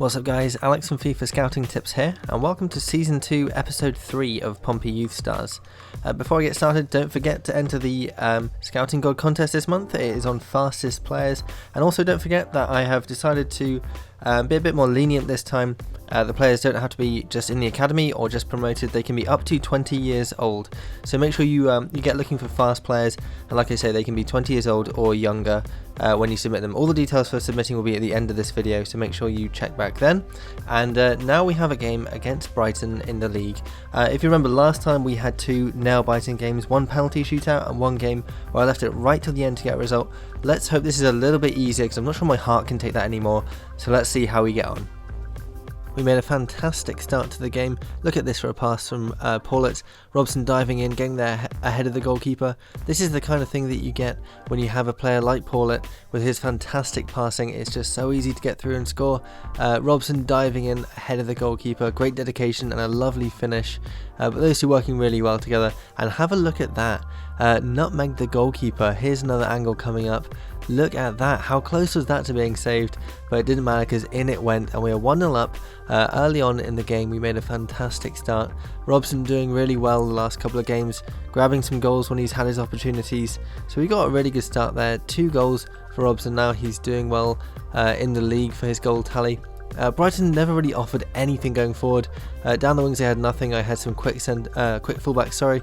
What's up guys, Alex from FIFA Scouting Tips here, and welcome to Season 2 Episode 3 of Pompey Youth Stars. Before I get started, don't forget to enter the Scouting Gold contest this month. It is on fastest players, and also don't forget that I have decided to be a bit more lenient this time. The players don't have to be just in the academy or just promoted, they can be up to 20 years old. So make sure you get looking for fast players, and like I say, they can be 20 years old or younger when you submit them. All the details for submitting will be at the end of this video, so make sure you check back then. And now we have a game against Brighton in the league. If you remember last time, we had two nail-biting games, one penalty shootout and one game where I left it right till the end to get a result. Let's hope this is a little bit easier, because I'm not sure my heart can take that anymore, so let's see how we get on. We made a fantastic start to the game. Look at this for a pass from Paulett. Robson diving in, getting there ahead of the goalkeeper. This is the kind of thing that you get when you have a player like Paulett with his fantastic passing. It's just so easy to get through and score. Robson diving in ahead of the goalkeeper. Great dedication and a lovely finish. But those two working really well together. And have a look at that. Nutmeg the goalkeeper. Here's another angle coming up. Look at that, how close was that to being saved? But it didn't matter, because in it went, and we are 1-0 up. Early on in the game we made a fantastic start. Robson doing really well the last couple of games, grabbing some goals when he's had his opportunities. So we got a really good start there. 2 goals for Robson now. He's doing well in the league for his goal tally. Brighton never really offered anything going forward. Down the wings they had nothing. I had some quick fullbacks,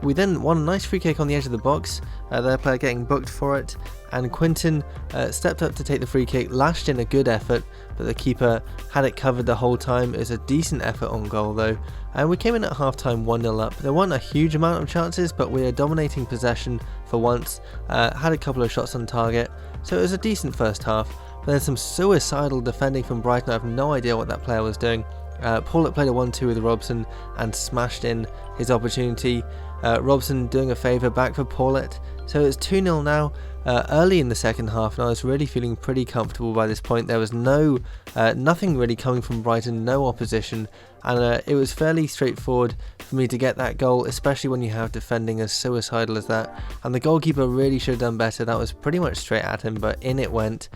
we then won a nice free kick on the edge of the box, their player getting booked for it, and Quinton stepped up to take the free kick, lashed in a good effort, but the keeper had it covered the whole time. It was a decent effort on goal though, and we came in at half time 1-0 up. There weren't a huge amount of chances, but we were dominating possession for once, had a couple of shots on target, so it was a decent first half. But then some suicidal defending from Brighton. I have no idea what that player was doing. Paulett played a 1-2 with Robson and smashed in his opportunity. Robson doing a favour back for Paulett. So it's 2-0 now. Early in the second half, and I was really feeling pretty comfortable by this point. There was nothing really coming from Brighton, no opposition, and it was fairly straightforward for me to get that goal, especially when you have defending as suicidal as that. And the goalkeeper really should have done better. That was pretty much straight at him, but in it went.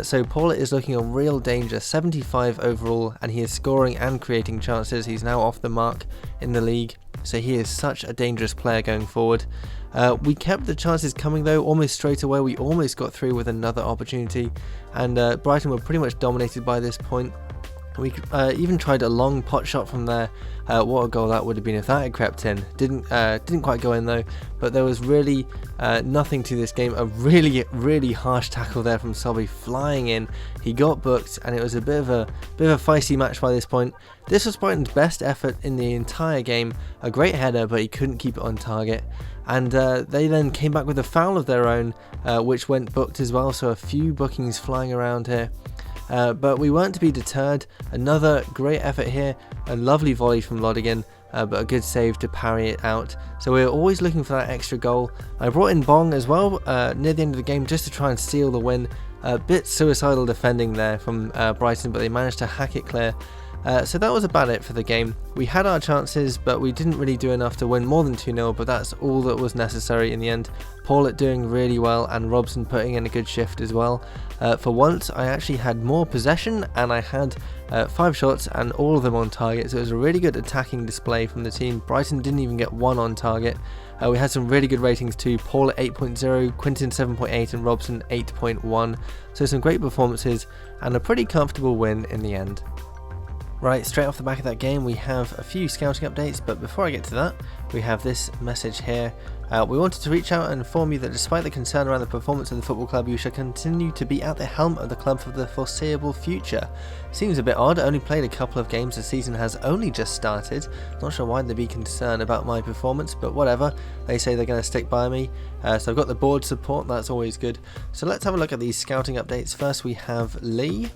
So Paulett is looking a real danger, 75 overall, and he is scoring and creating chances. He's now off the mark in the league, so he is such a dangerous player going forward. We kept the chances coming though, almost straight away. We almost got through with another opportunity, and Brighton were pretty much dominated by this point. We even tried a long pot shot from there. What a goal that would have been if that had crept in. Didn't quite go in though, but there was really nothing to this game. A really harsh tackle there from Sobby, flying in. He got booked, and it was a bit of a feisty match by this point. This was Brighton's best effort in the entire game. A great header, but he couldn't keep it on target. And they then came back with a foul of their own, which went booked as well, so a few bookings flying around here. But we weren't to be deterred. Another great effort here, a lovely volley from Lodigan, but a good save to parry it out. So we were always looking for that extra goal. I brought in Bong as well near the end of the game, just to try and steal the win. A bit suicidal defending there from Brighton, but they managed to hack it clear. So that was about it for the game. We had our chances, but we didn't really do enough to win more than 2-0, but that's all that was necessary in the end. Paulett doing really well, and Robson putting in a good shift as well. For once, I actually had more possession, and I had 5 shots, and all of them on target, so it was a really good attacking display from the team. Brighton didn't even get one on target. We had some really good ratings too. Paulett 8.0, Quinton 7.8, and Robson 8.1. So some great performances, and a pretty comfortable win in the end. Right, straight off the back of that game we have a few scouting updates, but before I get to that, we have this message here. We wanted to reach out and inform you that despite the concern around the performance of the football club, you shall continue to be at the helm of the club for the foreseeable future. Seems a bit odd, I only played a couple of games, the season has only just started. Not sure why they'd be concerned about my performance, but whatever, they say they're going to stick by me. So I've got the board support, that's always good. So let's have a look at these scouting updates. First we have Lee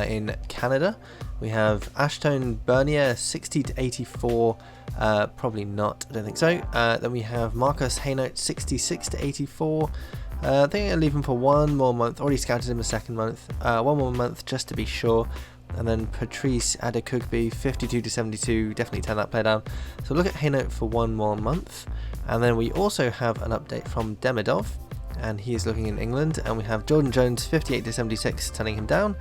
in Canada. We have Ashtone Bernier 60 to 84, probably not, I don't think so. Then we have Marcus Haynote 66 to 84. I think I'll leave him for one more month. Already scouted him a second month. One more month just to be sure. And then Patrice Adekugbe 52 to 72, definitely turn that player down. So look at Haynote for one more month. And then we also have an update from Demidov, and he is looking in England. And we have Jordan Jones 58 to 76, turning him down.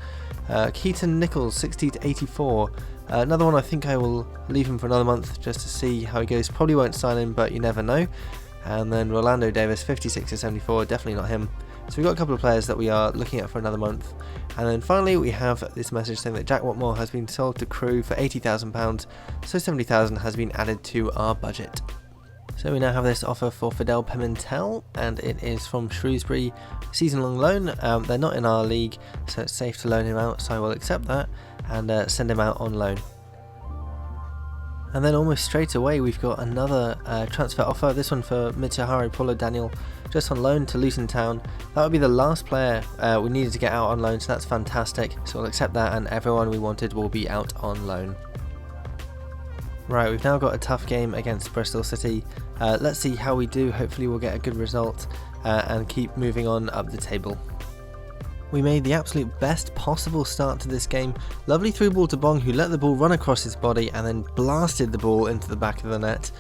Keaton Nichols 60 to 84. Another one I think I will leave him for another month just to see how he goes. Probably won't sign him, but you never know. And then Rolando Davis 56 to 74, definitely not him. So we've got a couple of players that we are looking at for another month. And then finally we have this message saying that Jack Watmore has been sold to Crewe for £80,000, so £70,000 has been added to our budget. So we now have this offer for Fidel Pimentel, and it is from Shrewsbury, season-long loan. They're not in our league, so it's safe to loan him out, so I will accept that and send him out on loan. And then almost straight away we've got another transfer offer, this one for Mitsuharu Paulo Daniel, just on loan to Luton Town. That would be the last player we needed to get out on loan, so that's fantastic. So we'll accept that, and everyone we wanted will be out on loan. Right, we've now got a tough game against Bristol City. Let's see how we do. Hopefully we'll get a good result and keep moving on up the table. We made the absolute best possible start to this game. Lovely through ball to Bong, who let the ball run across his body and then blasted the ball into the back of the net.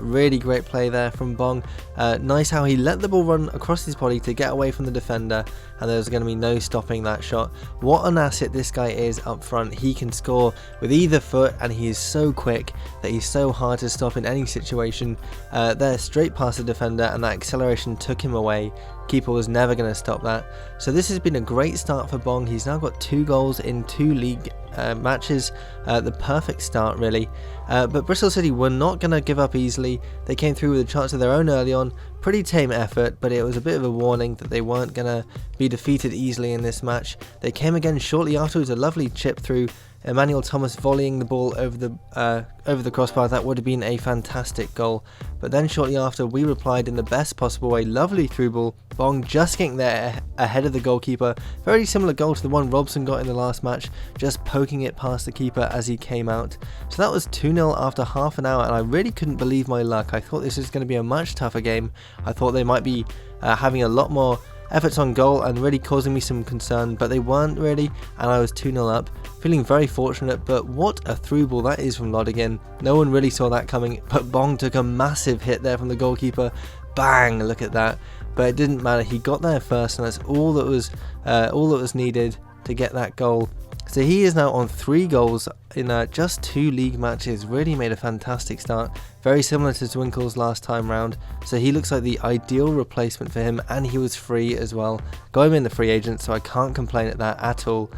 Really great play there from Bong. Nice how he let the ball run across his body to get away from the defender, and there's going to be no stopping that shot. What an asset this guy is up front. He can score with either foot, and he is so quick that he's so hard to stop in any situation. There, straight past the defender, and that acceleration took him away. Keeper was never going to stop that. So this has been a great start for Bong. He's now got 2 goals in 2 league matches. The perfect start really. But Bristol City were not going to give up easily. They came through with a chance of their own early on. Pretty tame effort, but it was a bit of a warning that they weren't going to be defeated easily in this match. They came again shortly afterwards, a lovely chip through. Emmanuel Thomas volleying the ball over the crossbar. That would have been a fantastic goal. But then shortly after we replied in the best possible way. Lovely through ball. Bong just getting there ahead of the goalkeeper. Very similar goal to the one Robson got in the last match, just poking it past the keeper as he came out. So that was 2-0 after half an hour, and I really couldn't believe my luck. I thought this was going to be a much tougher game. I thought they might be having a lot more efforts on goal and really causing me some concern, but they weren't really, and I was 2-0 up, feeling very fortunate. But what a through ball that is from Lodigan. No one really saw that coming, but Bong took a massive hit there from the goalkeeper. Bang, look at that. But it didn't matter, he got there first, and that's all that was needed to get that goal. So he is now on 3 goals in just 2 league matches. Really made a fantastic start. Very similar to Twinkle's last time round. So he looks like the ideal replacement for him, and he was free as well. Got him in the free agent, so I can't complain at that at all.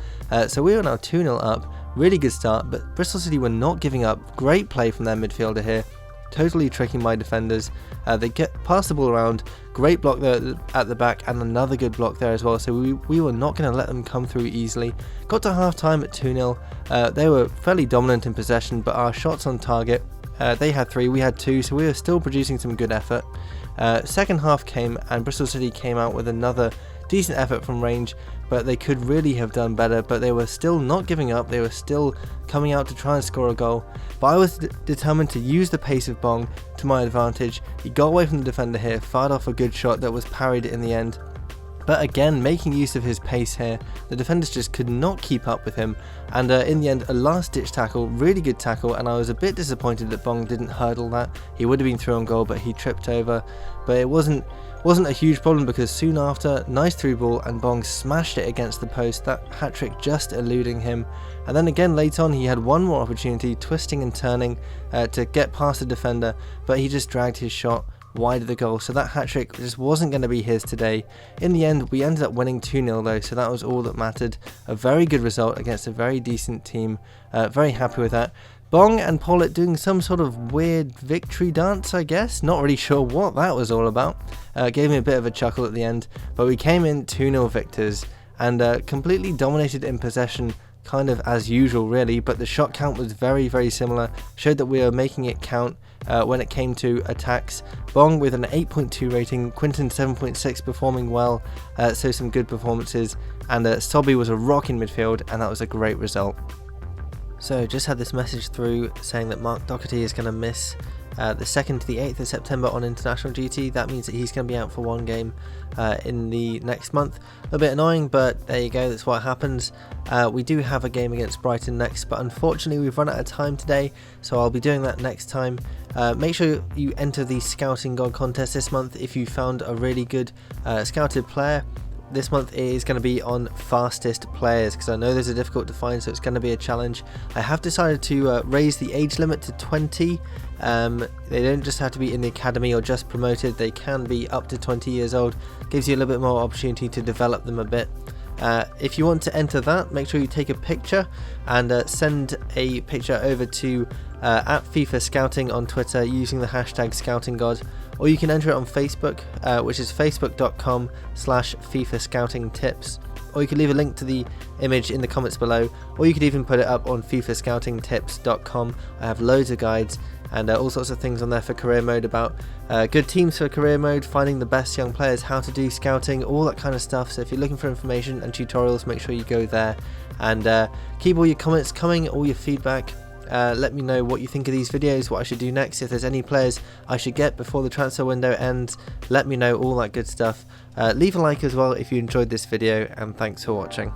So we are now 2-0 up. Really good start, but Bristol City were not giving up. Great play from their midfielder here. Totally tricking my defenders. They get past the ball around. Great block there at the back, and another good block there as well. So we were not going to let them come through easily. Got to half time at 2-0. They were fairly dominant in possession, but our shots on target, they had 3, we had 2, so we were still producing some good effort. Second half came, and Bristol City came out with another decent effort from range, but they could really have done better. But they were still not giving up. They were still coming out to try and score a goal. But I was determined to use the pace of Bong to my advantage. He got away from the defender here, fired off a good shot that was parried in the end. But again, making use of his pace here, the defenders just could not keep up with him, and in the end a last ditch tackle, really good tackle, and I was a bit disappointed that Bong didn't hurdle that. He would have been through on goal, but he tripped over. But it wasn't a huge problem, because soon after, nice through ball, and Bong smashed it against the post, that hat-trick just eluding him. And then again late on he had one more opportunity, twisting and turning to get past the defender, but he just dragged his shot wide of the goal, so that hat-trick just wasn't going to be his today. In the end we ended up winning 2-0 though, so that was all that mattered. A very good result against a very decent team. Very happy with that. Bong and Paulette doing some sort of weird victory dance, I guess. Not really sure what that was all about. Gave me a bit of a chuckle at the end, but we came in 2-0 victors and completely dominated in possession, kind of as usual really, but the shot count was very, very similar. Showed that we were making it count when it came to attacks. Bong with an 8.2 rating, Quinton 7.6, performing well, so some good performances, and Sobby was a rock in midfield, and that was a great result. So just had this message through saying that Mark Doherty is going to miss the 2nd to the 8th of September on international duty. That means that he's going to be out for 1 game in the next month. A little bit annoying, but there you go, that's what happens. We do have a game against Brighton next, but unfortunately we've run out of time today, so I'll be doing that next time. Make sure you enter the Scouting God contest this month if you found a really good scouted player. this month is going to be on fastest players, because I know those are difficult to find, so it's going to be a challenge. I have decided to raise the age limit to 20. They don't just have to be in the academy or just promoted, they can be up to 20 years old. Gives you a little bit more opportunity to develop them a bit. If you want to enter that, make sure you take a picture and send a picture over to at FIFA Scouting on Twitter using the hashtag ScoutingGod, or you can enter it on Facebook, which is facebook.com/FIFA Scouting Tips, or you can leave a link to the image in the comments below, or you could even put it up on FIFAscoutingtips.com. I have loads of guides and all sorts of things on there for career mode, about good teams for career mode, finding the best young players, how to do scouting, all that kind of stuff. So if you're looking for information and tutorials, make sure you go there, and keep all your comments coming, all your feedback. Let me know what you think of these videos, what I should do next, if there's any players I should get before the transfer window ends. Let me know, all that good stuff. Leave a like as well if you enjoyed this video, and thanks for watching.